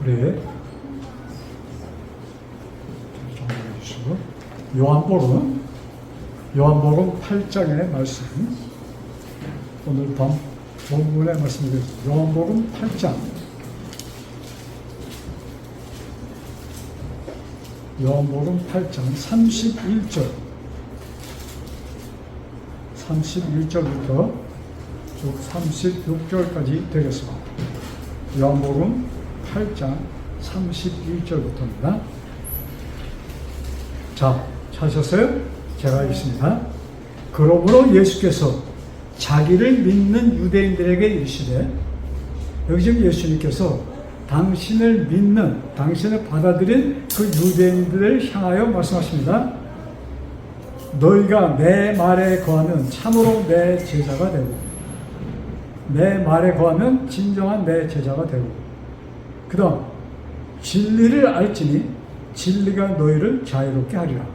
우리 정리해 주시고 요한복음 8장의 말씀, 오늘 밤 본문의 말씀이겠습니다. 요한복음 8장, 요한복음 8장 31절부터 쭉 36절까지 되겠습니다. 요한복음 8장 31절부터입니다. 자, 찾으셨어요? 제가 읽습니다. 그러므로 예수께서 자기를 믿는 유대인들에게 이르시되, 여기 지금 예수님께서 당신을 믿는, 당신을 받아들인 그 유대인들을 향하여 말씀하십니다. 너희가 내 말에 거하면 참으로 내 제자가 되고, 내 말에 거하면 진정한 내 제자가 되고, 그 다음 진리를 알지니 진리가 너희를 자유롭게 하리라.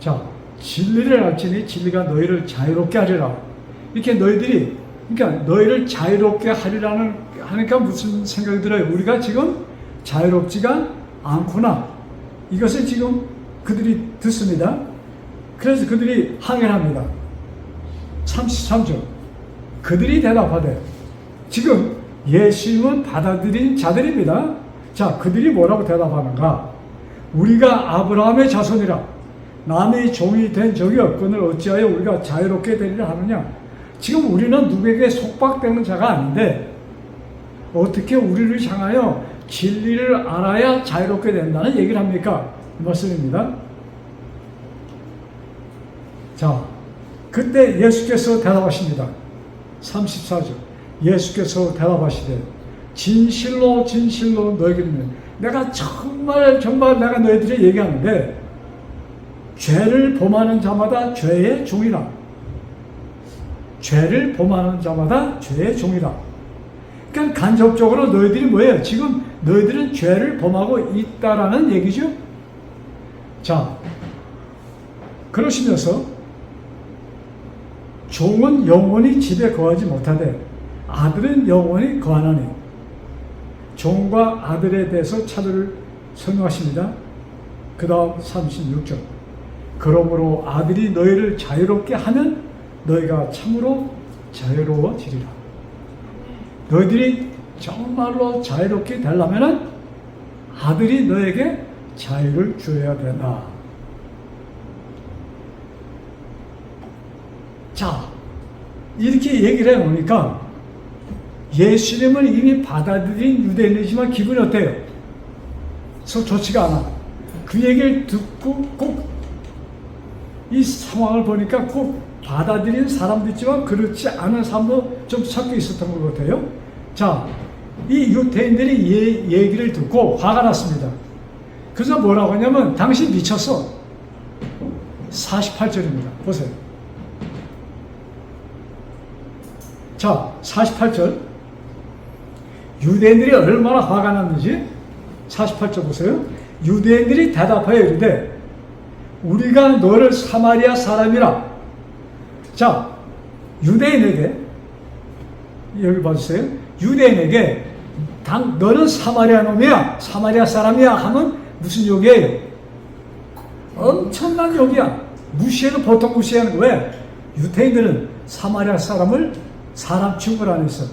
자, 진리를 알지니 진리가 너희를 자유롭게 하리라. 이렇게 너희들이, 그러니까 너희를 자유롭게 하니까 무슨 생각이 들어요? 우리가 지금 자유롭지가 않구나. 이것을 지금 그들이 듣습니다. 그래서 그들이 항의를 합니다. 33절. 그들이 대답하되, 지금 예수님을 받아들인 자들입니다. 자, 그들이 뭐라고 대답하는가? 우리가 아브라함의 자손이라 남의 종이 된 적이 없거늘 어찌하여 우리가 자유롭게 되리라 하느냐? 지금 우리는 누구에게 속박되는 자가 아닌데 어떻게 우리를 향하여 진리를 알아야 자유롭게 된다는 얘기를 합니까? 이 말씀입니다. 자, 그때 예수께서 대답하십니다. 34절. 예수께서 대답하시되, 진실로 진실로 너희에게 이르노니, 내가 정말 내가 너희들에게 얘기하는데 죄를 범하는 자마다 죄의 종이라. 죄를 범하는 자마다 죄의 종이라. 그러니까 간접적으로 너희들이 뭐예요? 지금 너희들은 죄를 범하고 있다라는 얘기죠. 자, 그러시면서 종은 영원히 집에 거하지 못하되 아들은 영원히 거하나니, 종과 아들에 대해서 차별을 설명하십니다. 그 다음 36절. 그러므로 아들이 너희를 자유롭게 하면 너희가 참으로 자유로워지리라. 너희들이 정말로 자유롭게 되려면 아들이 너에게 자유를 주어야 된다. 자, 이렇게 얘기를 해놓으니까 예수님을 이미 받아들인 유대인이지만 기분이 어때요? 좋지가 않아. 그 얘기를 듣고 꼭 이 상황을 보니까 꼭 받아들인 사람도 있지만 그렇지 않은 사람도 좀 섞여 있었던 것 같아요. 자, 이 유대인들이 얘기를 듣고 화가 났습니다. 그래서 뭐라고 하냐면, 당신 미쳤어. 48절입니다. 보세요. 자, 48절. 유대인들이 얼마나 화가 났는지 48절 보세요. 유대인들이 대답하여 이르되, 우리가 너를 사마리아 사람이라. 자, 유대인에게, 여기 봐주세요. 유대인에게 너는 사마리아 놈이야, 사마리아 사람이야 하면 무슨 욕이에요? 엄청난 욕이야. 무시해도 보통 무시하는 거예요. 유대인들은 사마리아 사람을 사람 취급을 안 했어.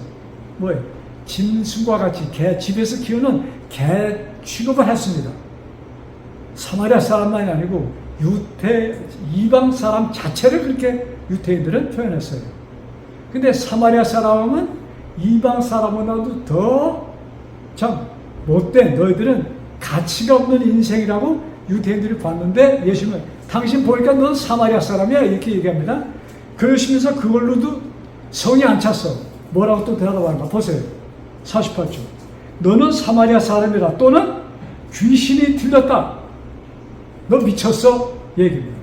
뭐예요? 짐승과 같이 집에서 키우는 개 취급을 했습니다. 사마리아 사람만이 아니고 이방 사람 자체를 그렇게 유대인들은 표현했어요. 근데 사마리아 사람은 이방 사람보다도 더 참 못된, 너희들은 가치가 없는 인생이라고 유대인들이 봤는데, 예수님은 당신 보니까 넌 사마리아 사람이야 이렇게 얘기합니다. 그러시면서 그걸로도 성이 안 찼어. 뭐라고 또 대답하는가 보세요. 48절. 너는 사마리아 사람이라, 또는 귀신이 들렸다. 너 미쳤어? 얘기입니다.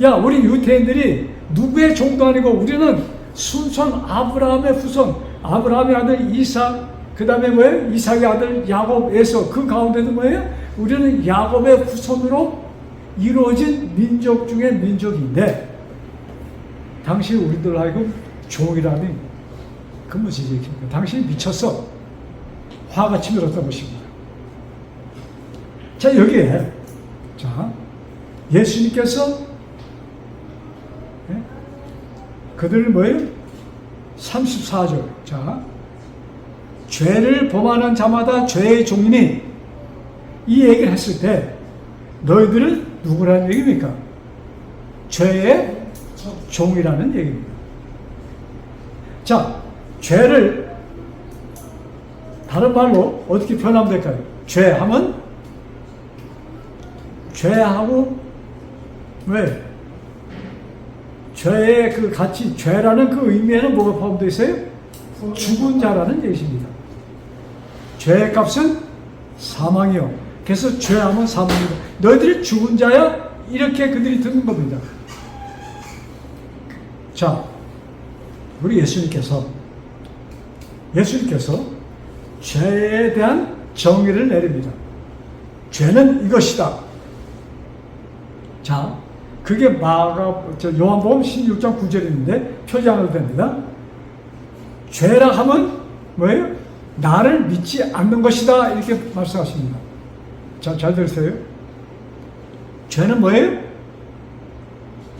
야, 우리 유대인들이 누구의 종도 아니고 우리는 순son 아브라함의 후손, 아브라함의 아들 이삭, 그 다음에 뭐예요? 이삭의 아들 야곱, 에서, 그 가운데도 뭐예요? 우리는 야곱의 후손으로 이루어진 민족 중에 민족인데, 당시 우리들 하여금 종이라니 그 문제죠. 당신이 미쳤어. 화가 치밀었다 보십니다. 자, 여기에, 자, 예수님께서, 그들 뭐예요? 34절. 자, 죄를 범하는 자마다 죄의 종이니, 이 얘기를 했을 때, 너희들은 누구라는 얘기입니까? 죄의 종이라는 얘기입니다. 자, 죄를 다른 말로 어떻게 표현하면 될까요? 죄하면 죄하고 왜? 죄의 그 가치, 죄라는 그 의미에는 뭐가 포함되어 있어요? 죽은 자라는 얘기입니다. 죄의 값은 사망이요. 그래서 죄하면 사망이다. 너희들이 죽은 자야? 이렇게 그들이 듣는 겁니다. 자, 우리 예수님께서 죄에 대한 정의를 내립니다. 죄는 이것이다. 자, 그게 요한복음 16장 9절인데 표지 안 해도 됩니다. 죄라 하면 뭐예요? 나를 믿지 않는 것이다. 이렇게 말씀하십니다. 자, 잘 들으세요. 죄는 뭐예요?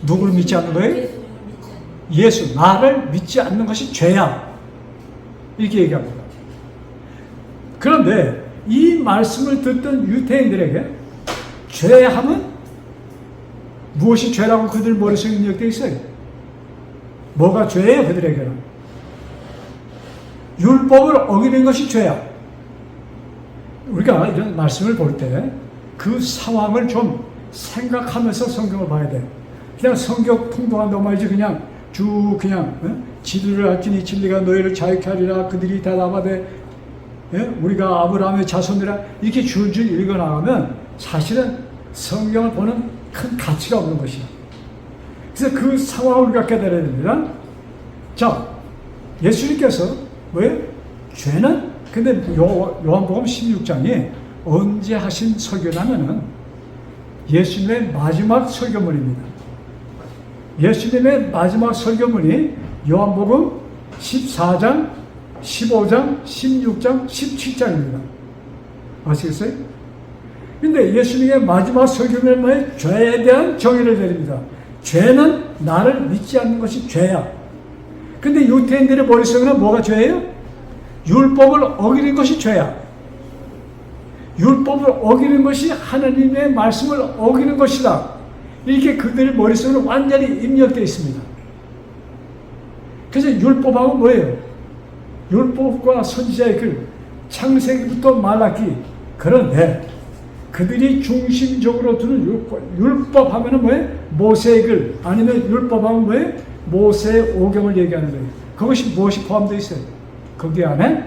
누구를 믿지 않는 거예요? 예수, 나를 믿지 않는 것이 죄야. 이렇게 얘기합니다. 그런데 이 말씀을 듣던 유대인들에게 죄하면 무엇이 죄라고 그들 머릿속에 입력되어 있어요? 뭐가 죄예요? 그들에게는 율법을 어기는 것이 죄야. 우리가 이런 말씀을 볼 때 그 상황을 좀 생각하면서 성경을 봐야 돼. 그냥 성경 통독한다고 말이지 그냥 지도를 할지니 진리가 너희를 자유케 하리라. 그들이 대답하되 우리가 아브라함의 자손이라 이렇게 줄줄 읽어나가면 사실은 성경을 보는 큰 가치가 없는 것이야. 그래서 그 상황을 우리가 깨달아야 됩니다. 자, 예수님께서 뭐예요? 죄는 근데 요한복음 16장이 언제 하신 설교냐면은 예수님의 마지막 설교문입니다. 예수님의 마지막 설교문이 요한복음 14장, 15장, 16장, 17장입니다. 아시겠어요? 근데 예수님의 마지막 설교문은 뭐예요? 죄에 대한 정의를 내립니다. 죄는 나를 믿지 않는 것이 죄야. 근데 유대인들의 머릿속에는 뭐가 죄예요? 율법을 어기는 것이 죄야. 율법을 어기는 것이 하나님의 말씀을 어기는 것이다. 이렇게 그들의 머릿속에 완전히 입력되어 있습니다. 그래서 율법하고 뭐예요? 율법과 선지자의 글, 창세기부터 말라기. 그런데 그들이 중심적으로 두는 율법 하면은 뭐예요? 모세의 글, 아니면 율법 하면 뭐예요? 모세의 오경을 얘기하는 거예요. 그것이 무엇이 포함되어 있어요? 거기 안에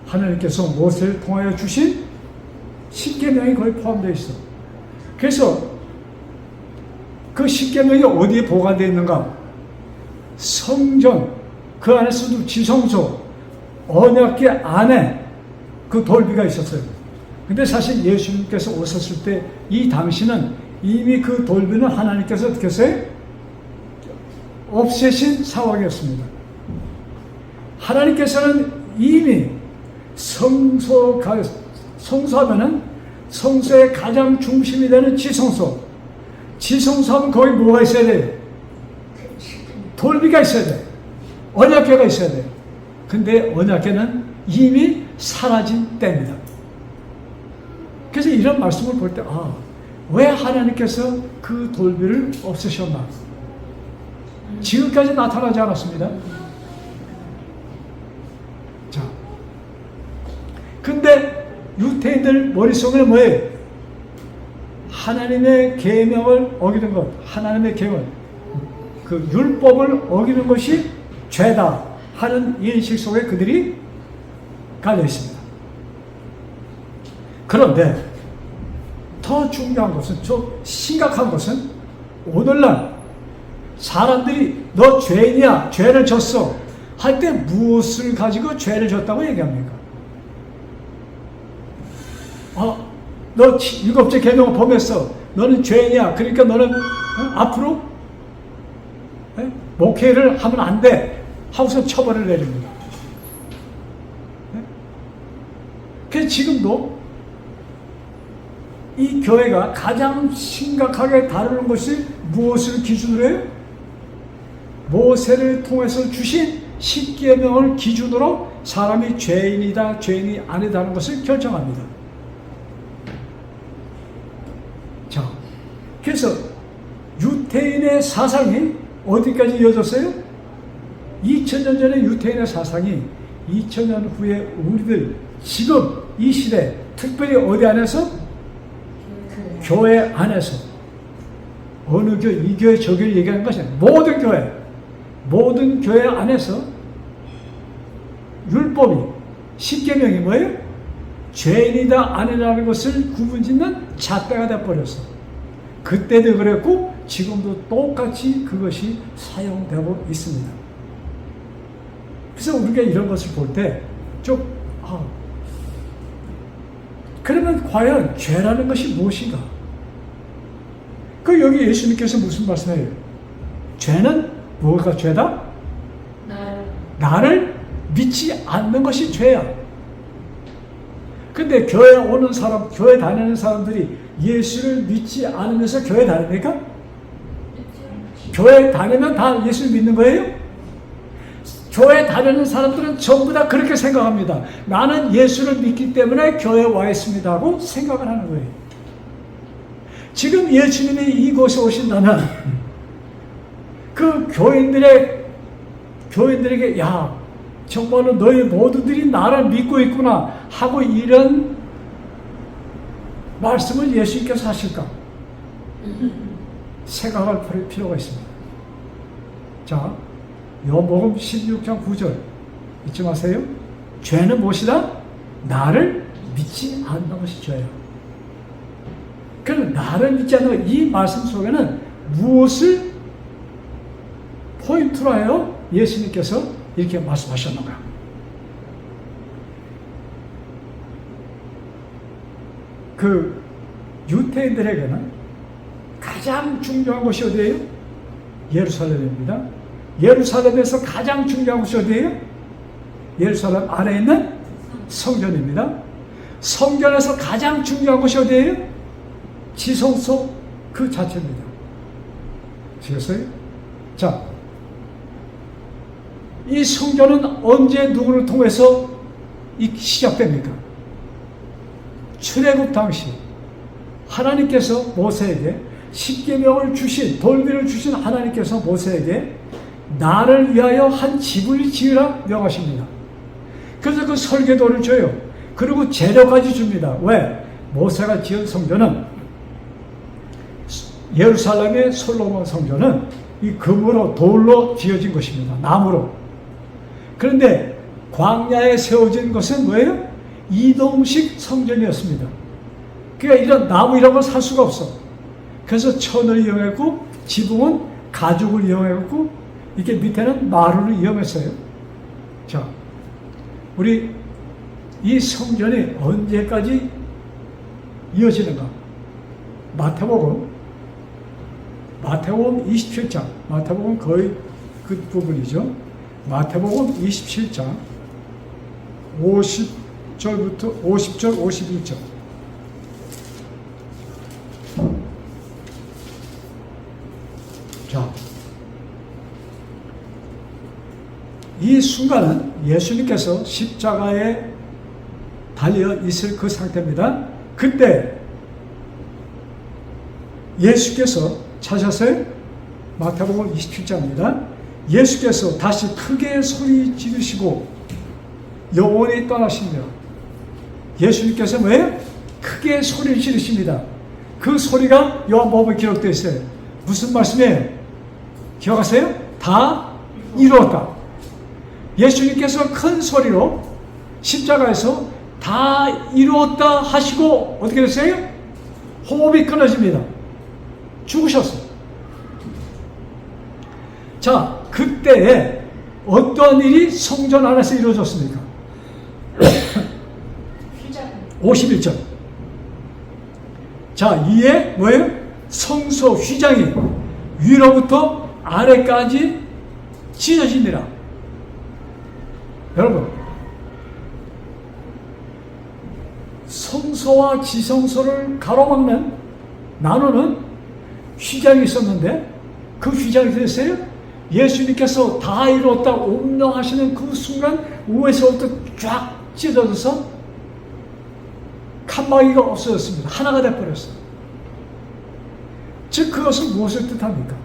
하나님께서 모세를 통하여 주신 10계명이 거의 포함되어 있어. 그래서 그 10계명이 어디에 보관되어 있는가? 성전, 그 안에서도 지성소, 언약궤 안에 그 돌비가 있었어요. 근데 사실 예수님께서 오셨을 때 이 당시는 이미 그 돌비는 하나님께서 어떻게 했어요? 없애신 상황이었습니다. 하나님께서는 이미 성소하면은 성소의 가장 중심이 되는 지성소. 지성소하면 거기 뭐가 있어야 돼요? 돌비가 있어야 돼. 언약궤가 있어야 돼. 근데 언약궤는 이미 사라진 때입니다. 그래서 이런 말씀을 볼 때, 왜 하나님께서 그 돌비를 없애셨나? 지금까지 나타나지 않았습니다. 자, 근데 유대인들 머릿속에는 뭐예요? 하나님의 계명을 어기는 것, 하나님의 계명, 그 율법을 어기는 것이 죄다 하는 인식 속에 그들이 갈려 있습니다. 그런데 더 중요한 것은, 더 심각한 것은 오늘날 사람들이 너 죄냐, 죄를 졌어 할 때 무엇을 가지고 죄를 졌다고 얘기합니까? 너 7째 계명을 범했어. 너는 죄냐? 그러니까 너는 앞으로 목회를 하면 안 돼 하고서 처벌을 내립니다. 그래서 지금도 이 교회가 가장 심각하게 다루는 것이 무엇을 기준으로 해요? 모세를 통해서 주신 십계명을 기준으로 사람이 죄인이다, 죄인이 아니다 하는 것을 결정합니다. 자, 그래서 유태인의 사상이 어디까지 이어졌어요? 2000년 전에 유태인의 사상이 2000년 후에 우리들 지금 이 시대, 특별히 어디 안에서? 교회 안에서. 어느 교회, 이 교회, 저 교회 얘기하는 것이 아니라 모든 교회 안에서 율법이, 십계명이 뭐예요? 죄인이다 아니라는 것을 구분짓는 잣대가 돼버렸어. 그때도 그랬고 지금도 똑같이 그것이 사용되고 있습니다. 그래서 우리가 이런 것을 볼 때 좀 그러면 과연 죄라는 것이 무엇인가? 그 여기 예수님께서 무슨 말씀해요? 죄는 뭐가 죄다? 나를 믿지 않는 것이 죄야. 근데 교회 오는 사람, 교회 다니는 사람들이 예수를 믿지 않으면서 교회 다닙니까? 교회 다니면 다 예수를 믿는 거예요? 교회 다니는 사람들은 전부 다 그렇게 생각합니다. 나는 예수를 믿기 때문에 교회에 와 있습니다 하고 생각을 하는 거예요. 지금 예수님이 이곳에 오신다면 그 교인들에게 야, 정말로 너희 모두들이 나를 믿고 있구나 하고 이런 말씀을 예수님께서 하실까? 생각할 필요가 있습니다. 자, 요한복음 16장 9절 잊지 마세요. 죄는 무엇이다? 나를 믿지 않는 것이 죄예요. 그럼 나를 믿지 않는 것, 이 말씀 속에는 무엇을 포인트로 하여 예수님께서 이렇게 말씀하셨는가? 그 유태인들에게는 가장 중요한 곳이 어디예요? 예루살렘입니다. 예루살렘에서 가장 중요한 곳이 어디예요? 예루살렘 안에 있는 성전입니다. 성전에서 가장 중요한 곳이 어디예요? 지성소 그 자체입니다. 아시겠어요? 자, 이 성전은 언제 누구를 통해서 시작됩니까? 출애굽 당시 하나님께서 모세에게 십계명을 주신, 돌비를 주신 하나님께서 모세에게 나를 위하여 한 집을 지으라 명하십니다. 그래서 그 설계도를 줘요. 그리고 재료까지 줍니다. 왜? 모세가 지은 성전은, 예루살렘의 솔로몬 성전은 이 금으로, 돌로 지어진 것입니다. 나무로. 그런데 광야에 세워진 것은 뭐예요? 이동식 성전이었습니다. 그러니까 이런 나무 이런 걸 살 수가 없어. 그래서 천을 이용했고, 지붕은 가죽을 이용했고, 이렇게 밑에는 마루를 이용했어요. 자, 우리 이 성전이 언제까지 이어지는가? 마태복음 27장, 마태복음 거의 그 부분이죠. 마태복음 27장 50절부터 50절 51절. 자, 이 순간은 예수님께서 십자가에 달려 있을 그 상태입니다. 그때 예수께서 찾으셨어요? 마태복음 27장입니다. 예수께서 다시 크게 소리 지르시고 영원히 떠나십니다. 예수님께서 뭐예요? 크게 소리를 지르십니다. 그 소리가 요한복음에 기록되어 있어요. 무슨 말씀이에요? 기억하세요? 다 이루었다. 예수님께서 큰 소리로 십자가에서 다 이루었다 하시고 어떻게 됐어요? 호흡이 끊어집니다. 죽으셨어요. 자, 그때에 어떤 일이 성전 안에서 이루어졌습니까? 51절. 자, 이에 뭐예요? 성소 휘장이 위로부터 아래까지 찢어지니라. 여러분, 성소와 지성소를 가로막는 나누는 휘장이 있었는데 그 휘장이 됐어요. 예수님께서 다 이루었다 운명하시는 그 순간 우에서부터 쫙 찢어져서 칸막이가 없어졌습니다. 하나가 돼버렸어요. 즉 그것은 무엇을 뜻합니까?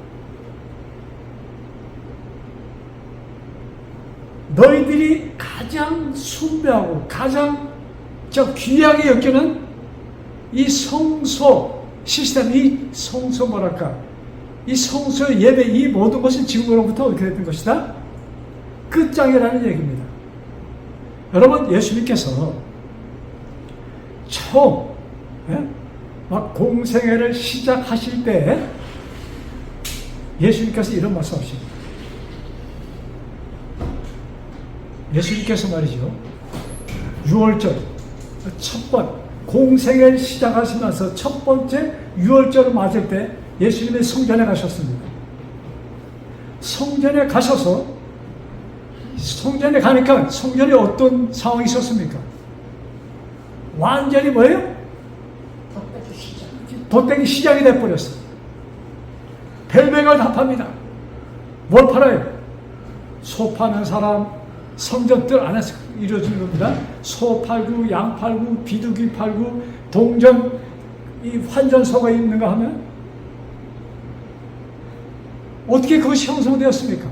너희들이 가장 숭배하고 가장 귀하게 여기는 이 성소 시스템, 이 성소 뭐랄까, 이 성소의 예배, 이 모든 것이 지금으로부터 어떻게 됐던 것이다? 끝장이라는 얘기입니다. 여러분, 예수님께서 처음 막 공생애를 시작하실 때 예수님께서 이런 말씀하십니다. 예수님께서 말이죠, 6월절 첫 번 공생애를 시작하시면서 첫 번째 6월절을 맞을 때 예수님이 성전에 가셨습니다. 성전에 가셔서 성전에 가니까 성전에 어떤 상황이 있었습니까? 완전히 뭐예요? 돗대기 시장이 돼버렸어요. 벨베가 다 팝니다. 뭘 팔아요? 소 파는 사람, 성전들 안에서 이루어지는 겁니다. 소 팔고, 양 팔고, 비둘기 팔고, 동전, 이 환전소가 있는가 하면 어떻게 그것이 형성되었습니까?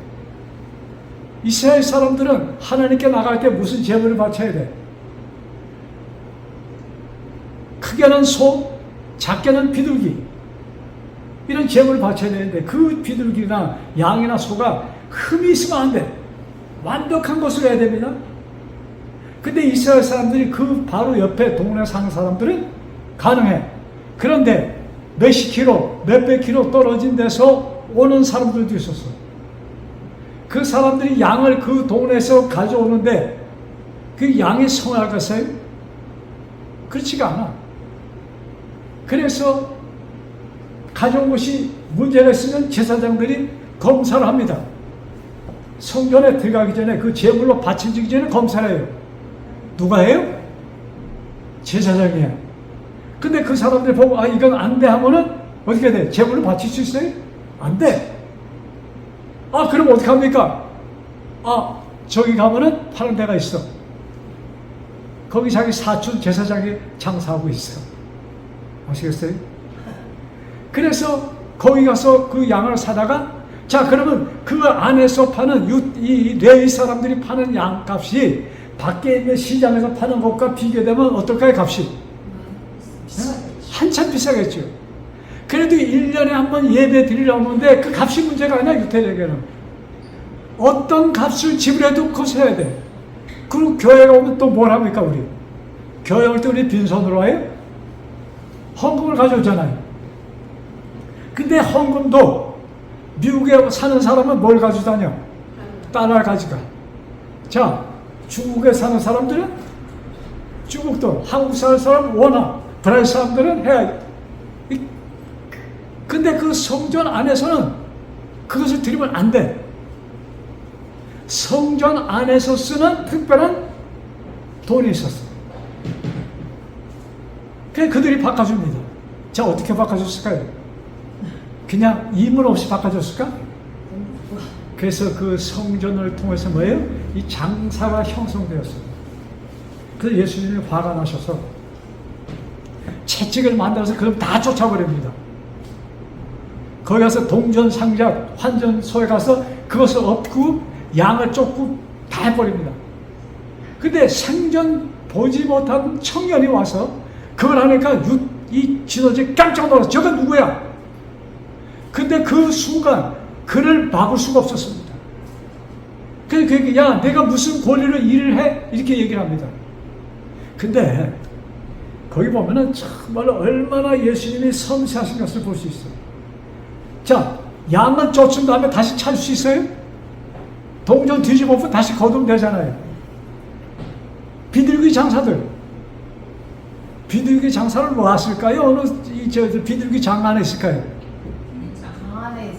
이스라엘 사람들은 하나님께 나갈 때 무슨 제물을 바쳐야 돼? 크게는 소, 작게는 비둘기, 이런 제물을 바쳐야 되는데 그 비둘기나 양이나 소가 흠이 있으면 안 돼. 완벽한 것으로 해야 됩니다. 근데 이스라엘 사람들이 그 바로 옆에 동네 사는 사람들은 가능해. 그런데 몇십 킬로, 몇백 킬로 떨어진 데서 오는 사람들도 있었어. 그 사람들이 양을 그 동네에서 가져오는데 그 양이 성할까요? 그렇지가 않아. 그래서 가져온 것이 문제가 있으면 제사장들이 검사를 합니다. 성전에 들어가기 전에 그 제물로 바쳐지기 전에 검사를 해요. 누가 해요? 제사장이에요. 근데 그 사람들이 보고 이건 안 돼 하면은 어떻게 돼? 제물로 바칠 수 있어요? 안 돼. 그럼 어떻게 합니까? 저기 가면은 파는 데가 있어. 거기 자기 사촌 제사장이 장사하고 있어. 아시겠어요? 그래서 거기 가서 그 양을 사다가, 자, 그러면 그 안에서 파는 이 레위 사람들이 파는 양값이 밖에 있는 시장에서 파는 것과 비교되면 어떨까요, 값이? 한참 비싸겠죠. 그래도 1년에 한 번 예배 드리려는데 그 값이 문제가 아니야, 유태적에는. 어떤 값을 지불해도 그것을 해야 돼. 그리고 교회가 오면 또 뭘 합니까, 우리? 교회 올 때 우리 빈손으로 와요? 헌금을 가져오잖아요. 근데 헌금도 미국에 사는 사람은 뭘 가지고 다녀? 달러를 가져가. 자, 중국에 사는 사람들은 중국 돈, 한국 사는 사람은 원화, 브라질 사람들은 해야. 근데 그 성전 안에서는 그것을 드리면 안 돼. 성전 안에서 쓰는 특별한 돈이 있었어. 그래서 그들이 바꿔줍니다. 자, 어떻게 바꿔줬을까요? 그냥 이물 없이 바꿔줬을까? 그래서 그 성전을 통해서 뭐예요? 이 장사가 형성되었어요. 그래서 예수님이 화가 나셔서 채찍을 만들어서 그럼 다 쫓아버립니다. 거기 가서 동전 상자, 환전소에 가서 그것을 엎고 양을 쫓고 다 해버립니다. 근데 생전 보지 못한 청년이 와서 그걸 하니까 이 진호지 깜짝 놀라서 저건 누구야? 근데 그 순간 그를 막을 수가 없었습니다. 그래서 그 얘기, 야, 내가 무슨 권리로 일을 해? 이렇게 얘기를 합니다. 근데 거기 보면은 정말로 얼마나 예수님이 섬세하신 것을 볼 수 있어요. 자, 양을 쫓은 다음에 다시 찾을 수 있어요? 동전 뒤집어보면 다시 거두면 되잖아요. 비둘기 장사들. 비둘기 장사를 뭐 했을까요? 어느, 비둘기 장 안에 있을까요?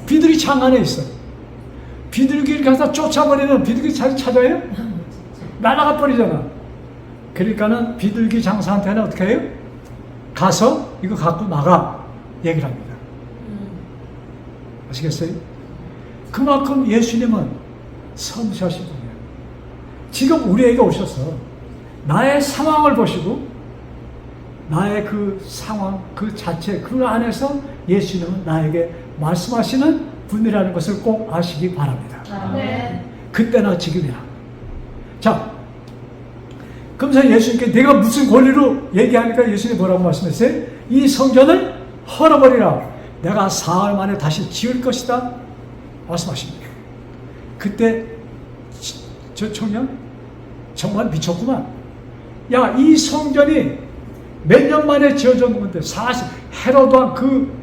비둘기 장 안에 있어. 비둘기를 가서 쫓아버리면 비둘기 잘 찾아요? 날아가 버리잖아. 그러니까는 비둘기 장사한테는 어떻게 해요? 가서 이거 갖고 나가 얘기를 합니다. 아시겠어요? 그만큼 예수님은 섬세하신 분이에요. 지금 우리에게 오셔서 나의 상황을 보시고 나의 그 상황 그 자체 그 안에서 예수님은 나에게 말씀하시는 분이라는 것을 꼭 아시기 바랍니다. 네. 그때나 지금이나. 자, 그러면서 예수님께 내가 무슨 권리로 얘기하니까 예수님이 뭐라고 말씀했어요? 이 성전을 헐어버리라. 내가 사흘 만에 다시 지을 것이다. 말씀하십니다. 그때 저 청년 정말 미쳤구만. 야, 이 성전이 몇 년 만에 지어졌는 건데 헤로드 왕 그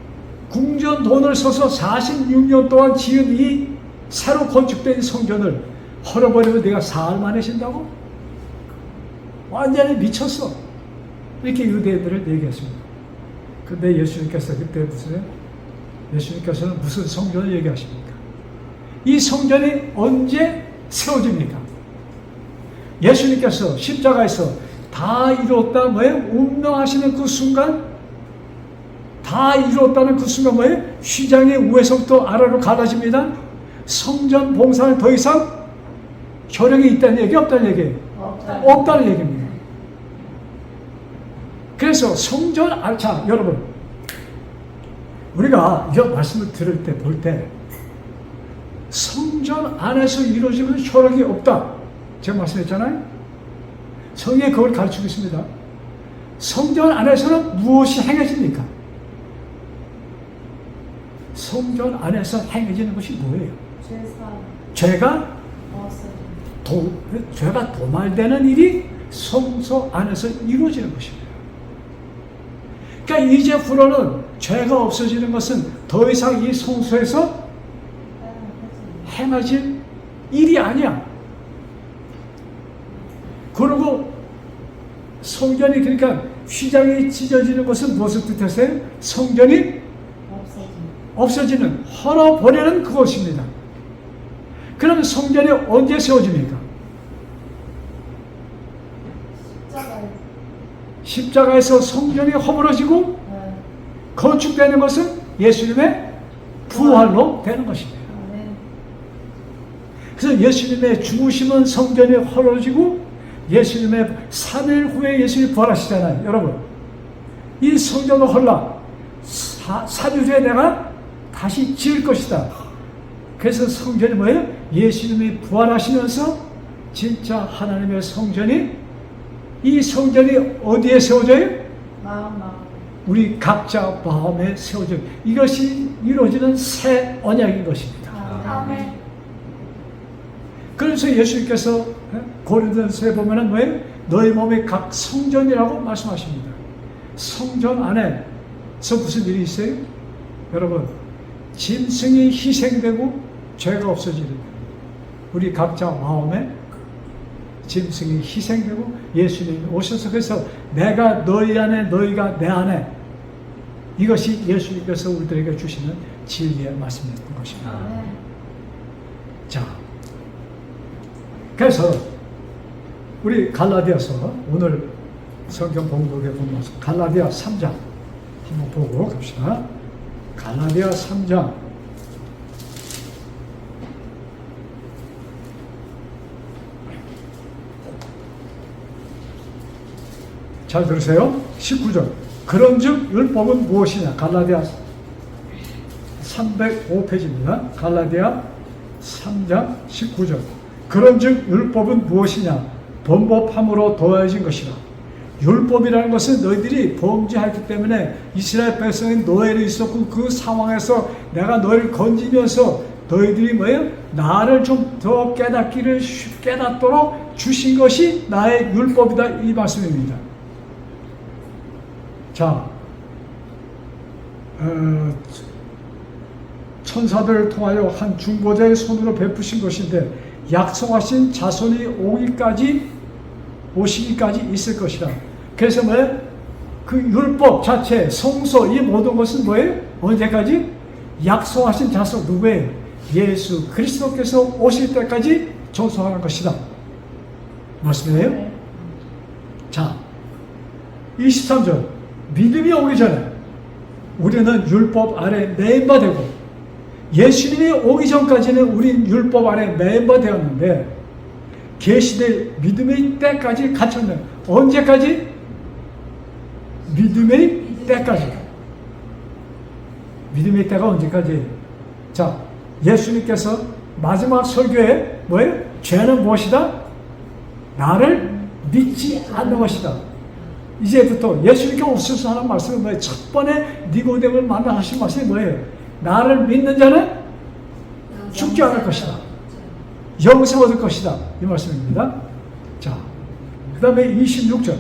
궁전 돈을 써서 46년 동안 지은 이 새로 건축된 성전을 헐어버리면 내가 사흘 만에 진다고? 완전히 미쳤어. 이렇게 유대인들을 얘기했습니다. 근데 예수님께서 그때 예수님께서는 무슨 성전을 얘기하십니까? 이 성전이 언제 세워집니까? 예수님께서 십자가에서 다 이루었다 뭐예요? 운명하시는 그 순간, 다 이루었다는 그 순간 뭐예요? 휘장이 우에서부터 아래로 갈라집니다. 성전 봉사는 더 이상 효력이 있다는 얘기, 없다는 얘기? 없다는 얘기입니다. 그래서 성전, 자, 여러분, 우리가 이 말씀을 들을 때, 볼 때, 성전 안에서 이루어지는 효력이 없다. 제가 말씀했잖아요. 성경에 그걸 가르치고 있습니다. 성전 안에서는 무엇이 행해집니까? 성전 안에서 행해지는 것이 뭐예요? 죄가 도말되는 일이 성소 안에서 이루어지는 것입니다. 그러니까 이제부로는 죄가 없어지는 것은 더 이상 이 성소에서 행해질 일이 아니야. 그리고 성전이 그러니까 휘장이 찢어지는 것은 무엇을 뜻하세요? 성전이 없어지는, 헐어버리는 그것입니다. 그럼 성전이 언제 세워집니까? 십자가에서 성전이 허물어지고 건축되는 것은 예수님의 부활로 되는 것입니다. 그래서 예수님의 죽으심은 성전이 헐어지고 예수님의 3일 후에 예수님이 부활하시잖아요. 여러분, 이 성전을 헐라 3일 후에 내가 다시 지을 것이다. 그래서 성전이 뭐예요? 예수님이 부활하시면서 진짜 하나님의 성전이, 이 성전이 어디에 세워져요? 마음. 우리 각자 마음에 세워져요. 이것이 이루어지는 새 언약인 것입니다. 아멘. 그래서 예수님께서 고린도서에 보면은 뭐예요? 너희 몸이 각 성전이라고 말씀하십니다. 성전 안에서 무슨 일이 있어요? 여러분, 짐승이 희생되고 죄가 없어지는 거예요. 우리 각자 마음에 짐승이 희생되고 예수님이 오셔서 그래서 내가 너희 안에 너희가 내 안에, 이것이 예수님께서 우리들에게 주시는 진리의 말씀이었던 것입니다. 자, 그래서 우리 갈라디아서 오늘 성경 봉독에 보면 갈라디아 3장 한번 보고 갑시다. 갈라디아 3장 잘 들으세요. 19절. 그런즉 율법은 무엇이냐? 갈라디아 305페이지입니다. 갈라디아 3장 19절. 그런즉 율법은 무엇이냐? 범법함으로 더해진 것이라. 율법이라는 것은 너희들이 범죄했기 때문에 이스라엘 백성이 노예로 있었고 그 상황에서 내가 너희를 건지면서 너희들이 뭐예요? 나를 좀 더 깨닫기를 깨닫도록 주신 것이 나의 율법이다, 이 말씀입니다. 자, 천사들을 통하여 한 중보자의 손으로 베푸신 것인데 약속하신 자손이 오시기까지 있을 것이다. 그래서 뭐예요? 그 율법 자체, 성소, 이 모든 것은 뭐예요? 언제까지? 약속하신 자손 누구예요? 예수 그리스도께서 오실 때까지 전속하는 것이다. 말씀이에요? 네. 자, 23절. 믿음이 오기 전에 우리는 율법 아래 매인바 되고, 예수님이 오기 전까지는 우린 율법 아래 매인바 되었는데, 계시될 믿음의 때까지 갇혔네. 언제까지? 믿음의 때까지. 믿음의 때가 언제까지? 자, 예수님께서 마지막 설교에 뭐예요? 죄는 무엇이다? 나를 믿지 않는 것이다. 이제부터 예수님께 오셔서 하는 말씀은 뭐예요? 첫 번에 니고데모를 만나 하신 말씀이 뭐예요? 나를 믿는 자는 죽지 않을 것이다. 영생 얻을 것이다. 이 말씀입니다. 자, 그 다음에 26절.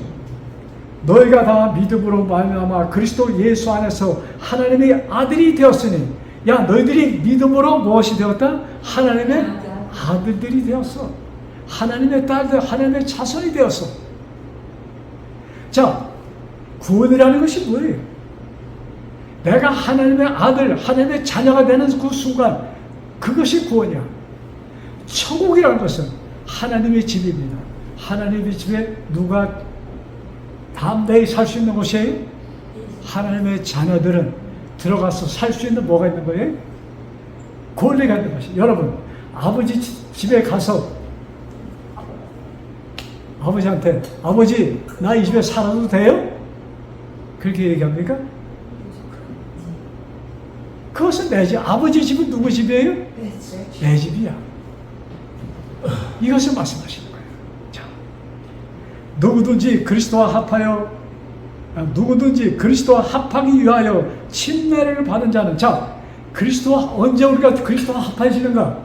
너희가 다 믿음으로 말미암아 그리스도 예수 안에서 하나님의 아들이 되었으니, 야, 너희들이 믿음으로 무엇이 되었다? 하나님의 아들들이 되었어. 하나님의 딸들, 하나님의 자손이 되었어. 자, 구원이라는 것이 뭐예요? 내가 하나님의 아들, 하나님의 자녀가 되는 그 순간, 그것이 구원이야. 천국이라는 것은 하나님의 집입니다. 하나님의 집에 누가 담대히 살 수 있는 곳이에요? 하나님의 자녀들은 들어가서 살 수 있는 뭐가 있는 거예요? 권리가 있는 것이. 여러분, 아버지 집에 가서 아버지한테, 아버지, 나 이 집에 살아도 돼요? 그렇게 얘기합니까? 그것은 내 집. 아버지 집은 누구 집이에요? 내 집이야. 이것을 말씀하시는 거예요. 자, 누구든지 그리스도와 합하기 위하여 침례를 받은 자는, 자, 그리스도와, 언제 우리가 그리스도와 합해지는가?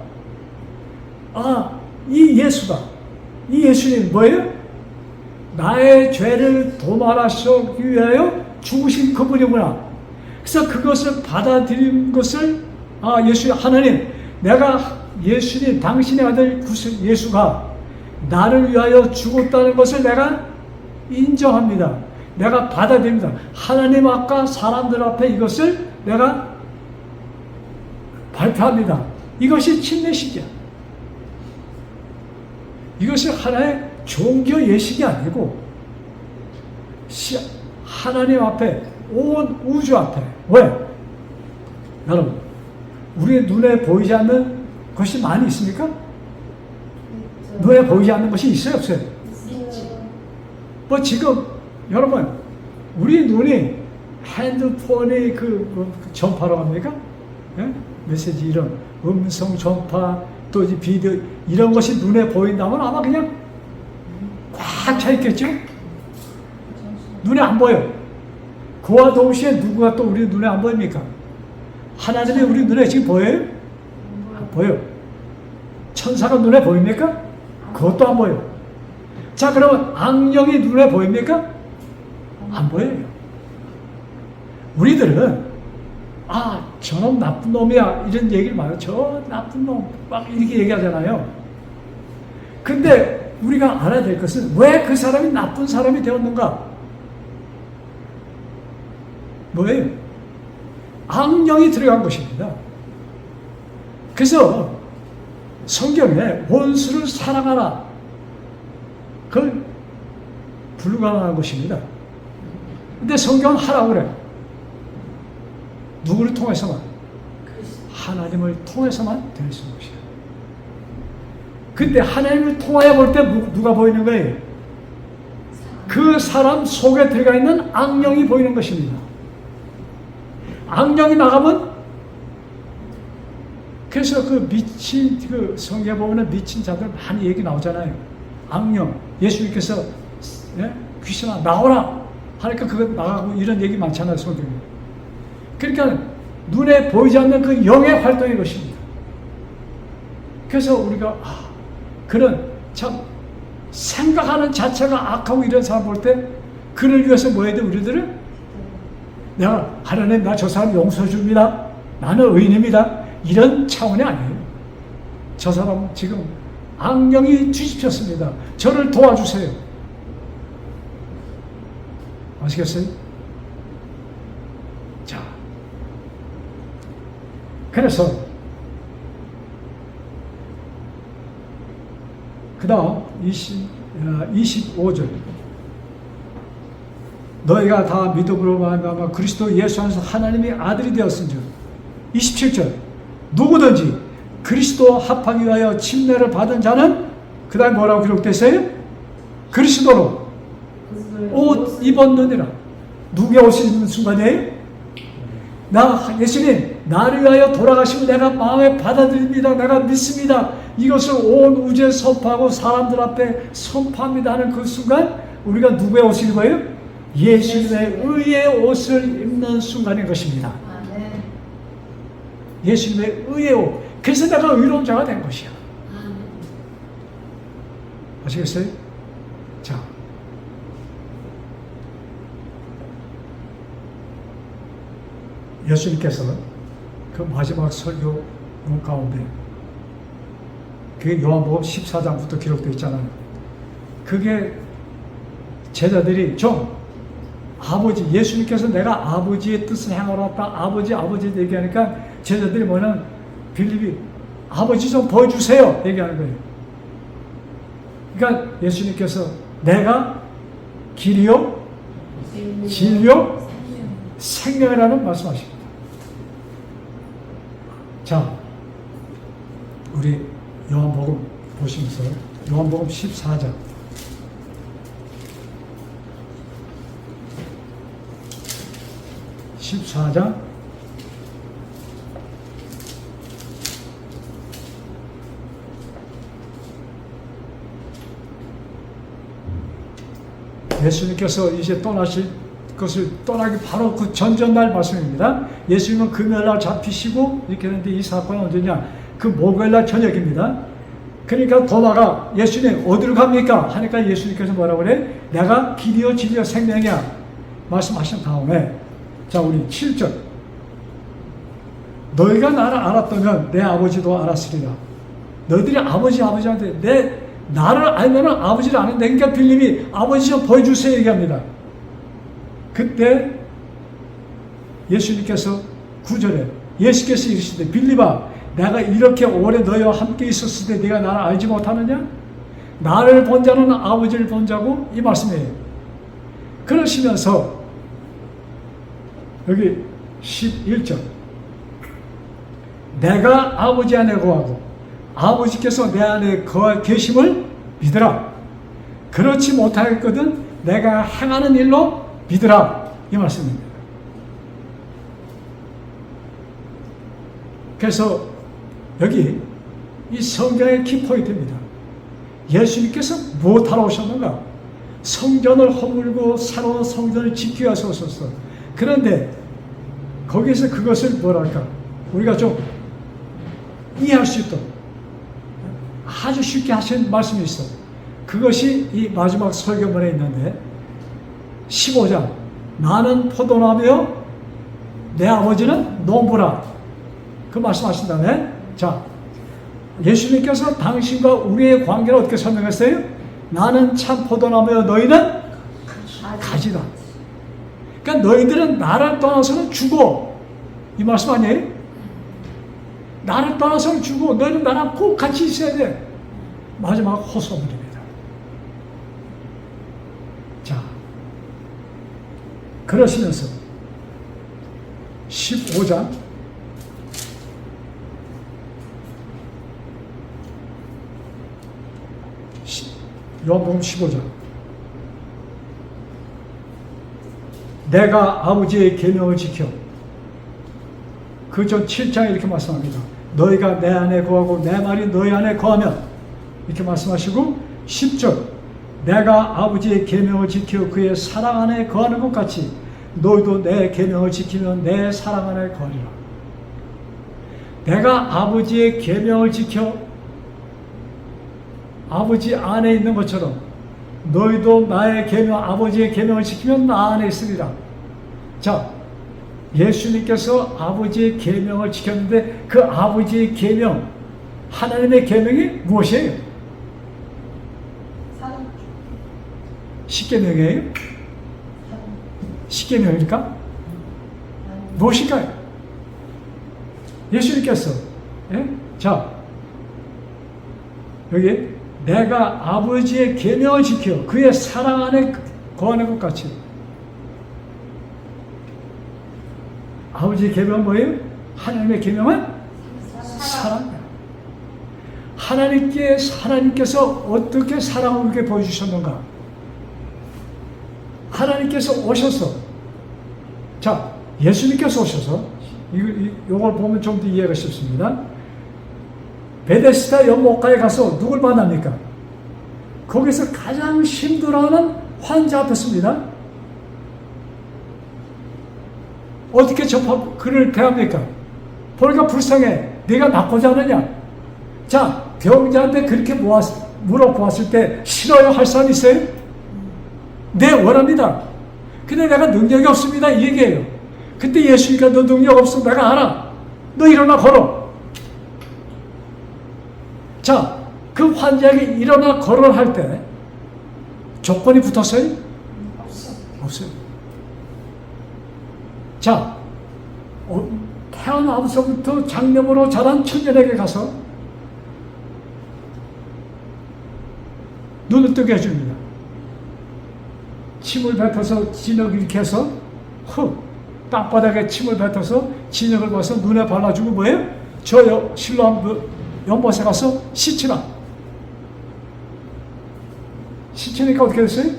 아, 이 예수가, 이 예수님 뭐예요? 나의 죄를 도말하시기 위하여 죽으신 그분이구나. 그래서 그것을 받아들인 것을, 아, 예수, 하나님, 내가 예수님, 당신의 아들 예수가 나를 위하여 죽었다는 것을 내가 인정합니다. 내가 받아들입니다. 하나님 앞과 사람들 앞에 이것을 내가 발표합니다. 이것이 침례식이야. 이것이 하나의 종교 예식이 아니고 하나님 앞에, 온 우주 앞에. 왜? 여러분, 우리의 눈에 보이지 않는 것이 많이 있습니까? 눈에 보이지 않는 것이 있어요, 없어요? 뭐 지금 여러분, 우리 눈이 핸드폰이 그 전파로 합니까? 예? 메시지, 이런 음성 전파, 또 이제 비디오, 이런 것이 눈에 보인다면 아마 그냥 꽉 차 있겠죠? 눈에 안 보여. 그와 동시에 누구가 또 우리 눈에 안 보입니까? 하나님이 우리 눈에 지금 보여요? 안 보여. 천사가 눈에 보입니까? 그것도 안 보여. 자, 그러면 악령이 눈에 보입니까? 안 보여요. 우리들은, 아, 저놈 나쁜 놈이야, 이런 얘기를 많이 해요. 저 나쁜 놈, 막 이렇게 얘기하잖아요. 근데 우리가 알아야 될 것은 왜 그 사람이 나쁜 사람이 되었는가? 뭐예요? 악령이 들어간 것입니다. 그래서 성경에 원수를 사랑하라, 그걸 불가능한 것입니다. 근데 성경은 하라고 그래. 누구를 통해서만? 하나님을 통해서만 될 수 있는 것이야. 근데 하나님을 통하여 볼 때 누가 보이는 거예요? 그 사람 속에 들어가 있는 악령이 보이는 것입니다. 악령이 나가면, 그래서 그 미친, 그 성경에 보면 미친 자들 많이 얘기 나오잖아요. 악령, 예수님께서, 예? 귀신아 나오라 하니까 그거 나가고, 이런 얘기 많잖아요, 성경에. 그러니까 눈에 보이지 않는 그 영의 활동인 것입니다. 그래서 우리가 그런 참 생각하는 자체가 악하고 이런 사람 볼 때, 그를 위해서 뭐 해야 돼? 우리들은 내가, 하나님, 나 저 사람 용서해 줍니다, 나는 의인입니다, 이런 차원이 아니에요. 저 사람 지금 악령이 뒤집혔습니다, 저를 도와주세요. 아시겠어요? 자, 그래서 그 다음 25절. 너희가 다 믿음으로 말미암아 그리스도 예수 안에서 하나님의 아들이 되었은즉. 27절. 누구든지 그리스도 합하기 위하여 침례를 받은 자는 그 다음에 뭐라고 기록됐어요? 그리스도로 옷 입었느니라. 누구의 옷을 입는 순간이에요? 예수님 나를 위하여 돌아가시면 내가 마음에 받아들입니다. 내가 믿습니다. 이것을 온 우주에 선포하고 사람들 앞에 선포합니다 하는 그 순간 우리가 누구의 옷을 입어요? 예수님의 의의 옷을 입는 순간인 것입니다. 예수님의 의의 옷. 그래서 내가 의로운 자가 된 것이야. 아시겠어요? 자, 예수님께서 그 마지막 설교 가운데 그게 요한복음 14장부터 기록되어 있잖아요. 그게 제자들이 좀 아버지, 예수님께서 내가 아버지의 뜻을 행하러 왔다. 아버지 얘기하니까 제자들이 뭐냐면 빌립이 아버지 좀 보여주세요 얘기하는 거예요. 그러니까 예수님께서 내가 길이요 진리요 생명이라는 말씀하십니다. 자, 우리 요한복음 보시면서 요한복음 14장 14장 '예수님께서 이제 떠나실 것을 떠나기 바로 그 전전날 말씀입니다. 예수님은 금요일날 잡히시고 이렇게 했는데 이 사건은 언제냐? 그 목요일날 저녁입니다. 그러니까 도마가 예수님 어디로 갑니까? 하니까 예수님께서 뭐라고 그래? 내가 길이요 진리요 생명이야 말씀하신 다음에 자 우리 7절 너희가 나를 알았다면 내 아버지도 알았으리라. 너희들이 아버지한테 나를 알면 아버지를 아는데 그러니까 빌립이 아버지 좀 보여주세요 얘기합니다. 그때 예수님께서 9절에 예수께서 이르시되 빌립아 내가 이렇게 오래 너희와 함께 있었을 때 네가 나를 알지 못하느냐? 나를 본 자는 아버지를 본 자고 이 말씀이에요. 그러시면서 여기 11절 내가 아버지 안에 거하고 아버지께서 내 안에 거하 계심을 믿으라. 그렇지 못하겠거든 내가 행하는 일로 믿으라. 이 말씀입니다. 그래서 여기 이 성경의 키포인트입니다. 예수님께서 무엇하러 오셨는가? 성전을 허물고 새로운 성전을 지키기 위해서 오셨어. 그런데 거기에서 그것을 뭐랄까 우리가 좀 이해할 수 있도록 아주 쉽게 하신 말씀이 있어. 그것이 이 마지막 설교문에 있는데 15장 나는 포도나무요 내 아버지는 농부라 그 말씀하신 다음에 자 예수님께서 당신과 우리의 관계를 어떻게 설명했어요? 나는 참 포도나무요 너희는 가지다. 그러니까 너희들은 나를 떠나서는 죽어 이 말씀 아니에요? 나를 떠나서는 죽어 너희는 나랑 꼭 같이 있어야 돼. 마지막 호소문입니다. 자 그러시면서 15장 요한복음 15장 내가 아버지의 계명을 지켜 그 전 7장에 이렇게 말씀합니다. 너희가 내 안에 거하고 내 말이 너희 안에 거하면 이렇게 말씀하시고 10절 내가 아버지의 계명을 지켜 그의 사랑 안에 거하는 것 같이 너희도 내 계명을 지키면 내 사랑 안에 거하리라. 내가 아버지의 계명을 지켜 아버지 안에 있는 것처럼 너희도 나의 계명 아버지의 계명을 지키면 나 안에 있으리라. 자 예수님께서 아버지의 계명을 지켰는데 그 아버지의 계명 하나님의 계명이 무엇이에요? 십계명이에요? 십계명입니까? 무엇일까요? 예수님께서 자 여기 내가 아버지의 계명을 지켜 그의 사랑 안에 거하는 것 같이. 아버지의 계명은 뭐예요? 하나님의 계명은 사랑이야. 하나님께서 어떻게 사랑을 우리에게 보여주셨는가? 하나님께서 오셔서, 자, 예수님께서 오셔서, 이걸 보면 좀 더 이해가 쉽습니다. 베데스다 연못가에 가서 누굴 만납니까? 거기서 가장 힘들어하는 환자 앞에 섭니다. 어떻게 그를 대합니까? 보니까 불쌍해. 네가 낫고자 하느냐? 자, 병자한테 그렇게 물어보았을 때 싫어요 할 사람 있어요? 네, 원합니다. 근데 내가 능력이 없습니다. 이 얘기예요. 그때 예수니까 너 능력 없어. 내가 알아. 너 일어나 걸어. 자, 그 환자에게 일어나 걸어 할 때 조건이 붙었어요? 없어요. 자, 태어나서부터 장염으로 자란 청년에게 가서 눈을 뜨게 해줍니다. 침을 뱉어서 진흙을 이렇게 해서 땅바닥에 침을 뱉어서 진흙을 벗어 눈에 발라주고 뭐예요? 저 실로암 연못에 가서 씻지라. 씻으니까 어떻게 됐어요?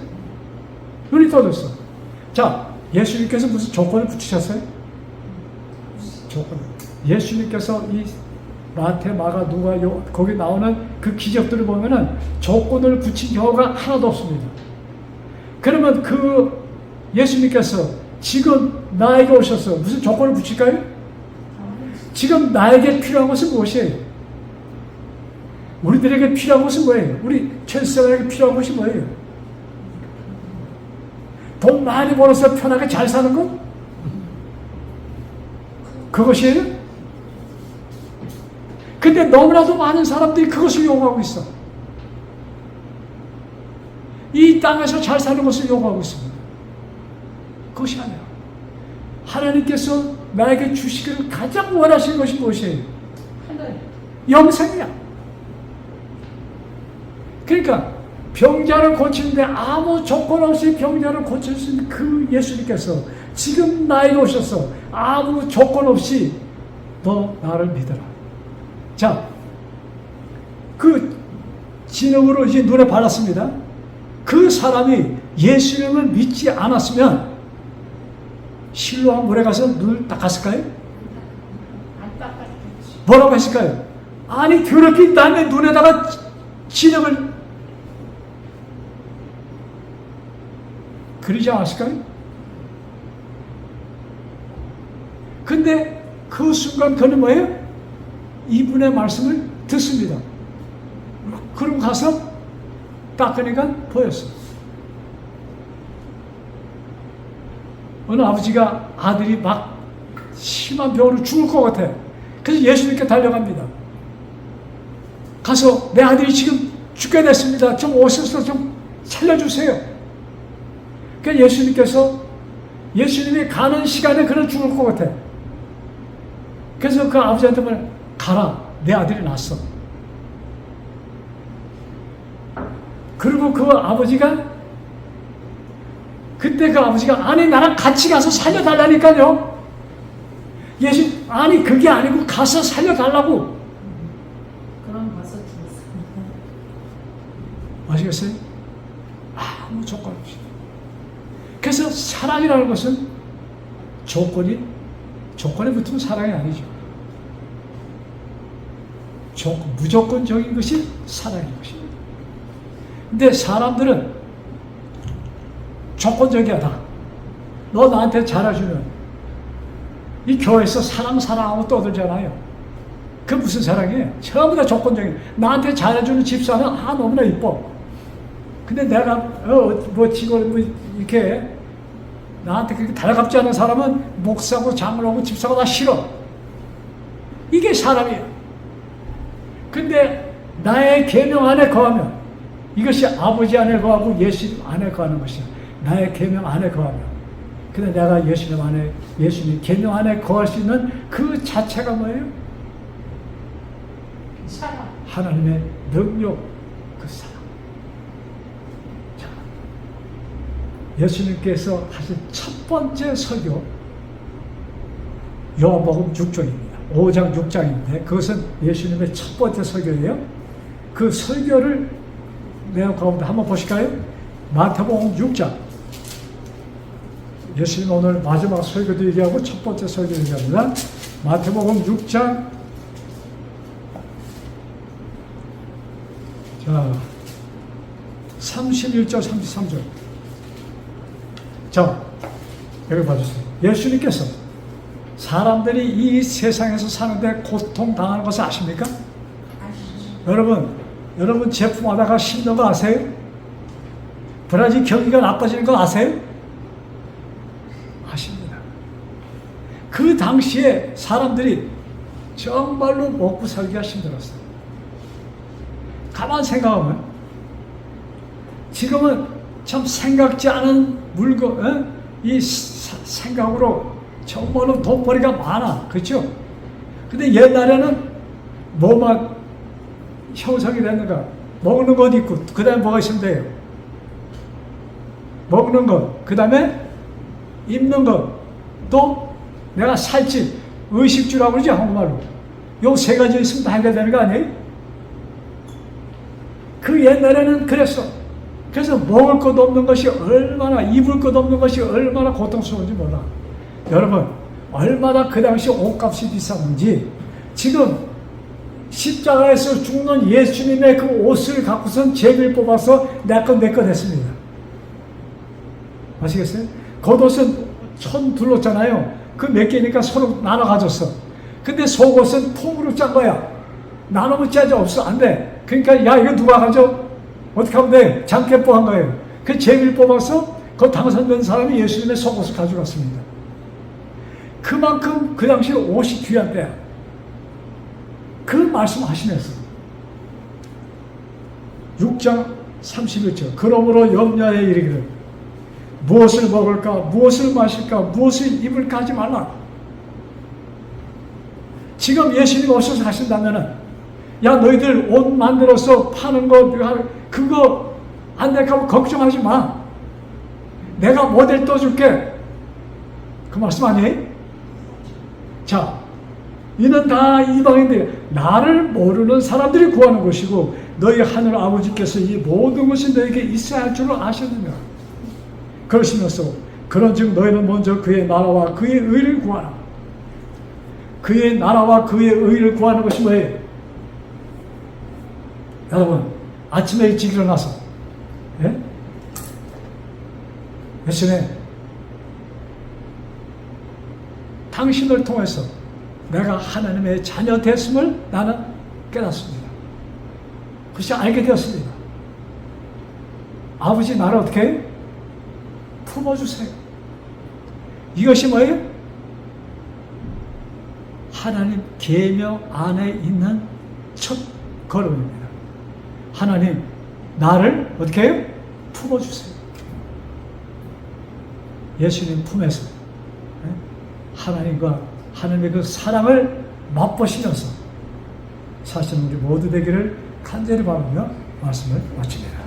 눈이 떠졌어. 자, 예수님께서 무슨 조건을 붙이셨어요? 조건. 예수님께서 이 마태, 마가, 누가 거기 나오는 그 기적들을 보면은 조건을 붙인 경우가 하나도 없습니다. 그러면 그 예수님께서 지금 나에게 오셔서 무슨 조건을 붙일까요? 지금 나에게 필요한 것은 무엇이에요? 우리들에게 필요한 것은 뭐예요? 우리 최세상에게 필요한 것이 뭐예요? 돈 많이 벌어서 편하게 잘 사는 것? 그것이에요? 근데 너무나도 많은 사람들이 그것을 요구하고 있어. 이 땅에서 잘 사는 것을 요구하고 있습니다. 그것이 아니야. 하나님께서 나에게 주시기를 가장 원하시는 것이 무엇이에요? 영생이야. 그러니까 병자를 고치는데 아무 조건 없이 병자를 고칠 수 있는 그 예수님께서 지금 나에게 오셔서 아무 조건 없이 너 나를 믿어라. 자, 그 진흙으로 이제 눈에 발랐습니다. 그 사람이 예수님을 믿지 않았으면 실로암 물에 가서 눈을 닦았을까요? 뭐라고 했을까요? 아니 더럽게 남의 눈에다가 진흙을 그러지 않았을까요? 근데 그 순간 그는 뭐예요? 이분의 말씀을 듣습니다. 그럼 가서 닦으니까 보였어. 어느 아버지가 아들이 막 심한 병으로 죽을 것 같아. 그래서 예수님께 달려갑니다. 가서 내 아들이 지금 죽게 됐습니다. 좀 오셔서 좀 살려주세요. 그러니까 예수님이 가는 시간에 그는 죽을 것 같아. 그래서 그 아버지한테 말 가라. 내 아들이 났어. 그리고 그 아버지가 그때 그 아버지가 아니 나랑 같이 가서 살려달라니까요. 아니 그게 아니고 가서 살려달라고. 그럼 가서 죽었어. 아시겠어요? 아무 조건 없이. 그래서 사랑이라는 것은 조건에 붙으면 사랑이 아니죠. 무조건적인 것이 사랑인 것입니다. 근데 사람들은 조건적이야 다. 너 나한테 잘해주면 이 교회에서 사랑하고 떠들잖아요. 그 무슨 사랑이에요? 전부 다 조건적인. 나한테 잘해주는 집사는 너무나 이뻐. 근데 내가 이렇게 나한테 그렇게 달갑지 않은 사람은 목사고 장로고 집사고 다 싫어. 이게 사람이에요. 근데 나의 계명 안에 거하면 이것이 아버지 안에 거하고 예수님 안에 거하는 것이야. 나의 계명 안에 거하면. 근데 내가 예수님 계명 안에 거할 수 있는 그 자체가 뭐예요? 사랑. 하나님의 능력, 그 사랑. 자, 예수님께서 하신 첫 번째 설교, 요한복음 6장입니다. 5장 6장인데 그것은 예수님의 첫 번째 설교예요. 그 설교를 내용 가운데 한번 보실까요? 마태복음 6장. 예수님 오늘 마지막 설교도 얘기하고 첫 번째 설교도 얘기합니다. 마태복음 6장. 자, 31절, 33절. 자, 여기 봐주세요. 예수님께서 사람들이 이 세상에서 사는데 고통당하는 것을 아십니까? 여러분 제품하다가 힘든 거 아세요? 브라질 경기가 나빠지는 거 아세요? 아십니다. 그 당시에 사람들이 정말로 먹고 살기가 힘들었어요. 가만 생각하면 지금은 참 생각지 않은 물건, 이 생각으로 정말로 돈벌이가 많아. 그렇죠? 근데 옛날에는 뭐만 형성이 됐는가? 먹는 것 있고, 그 다음에 뭐가 있으면 돼요? 먹는 것, 그 다음에 입는 것, 또 내가 살집, 의식주라고 그러지, 한국말로. 요 세 가지 있으면 다 해결되는 거 아니에요? 그 옛날에는 그랬어. 그래서 먹을 것 없는 것이 얼마나, 입을 것 없는 것이 얼마나 고통스러운지 몰라. 여러분, 얼마나 그 당시 옷값이 비쌌는지, 지금 십자가에서 죽는 예수님의 그 옷을 갖고선 제비를 뽑아서 내 것 했습니다. 아시겠어요? 겉옷은 천 둘렀잖아요. 그 몇 개니까 서로 나눠 가졌어. 근데 속옷은 통으로 짠 거야. 나눠 짜지 없어. 안 돼. 그러니까, 야, 이거 누가 가져? 어떻게 하면 돼? 장깨뽀 한 거예요. 그 제비를 뽑아서 그 당선된 사람이 예수님의 속옷을 가져갔습니다. 그만큼 그 당시 옷이 귀한 때야. 그 말씀 하시면서 6장 31절 그러므로 염려에 이르기를 무엇을 먹을까 무엇을 마실까 무엇을 입을까 하지 말라. 지금 예수님 오셔서 하신다면은 야 너희들 옷 만들어서 파는 거 그거 안 될까 걱정하지 마. 내가 모델 떠줄게. 그 말씀 아니에요? 자, 이는 다 이방인들 나를 모르는 사람들이 구하는 것이고 너희 하늘 아버지께서 이 모든 것이 너에게 있어야 할 줄을 아셨느냐. 그러시면서 그런즉 너희는 먼저 그의 나라와 그의 의를 구하라. 그의 나라와 그의 의를 구하는 것이 뭐예요? 여러분 아침에 일찍 일어나서 예수님 당신을 통해서 내가 하나님의 자녀 됐음을 나는 깨닫습니다. 그것이 알게 되었습니다. 아버지 나를 어떻게 해요? 품어주세요. 이것이 뭐예요? 하나님 계명 안에 있는 첫 걸음입니다. 하나님 나를 어떻게 해요? 품어주세요. 예수님 품에서 하나님과 하나님의 그 사랑을 맛보시면서 사시는 우리 모두 되기를 간절히 바라며 말씀을 마칩니다.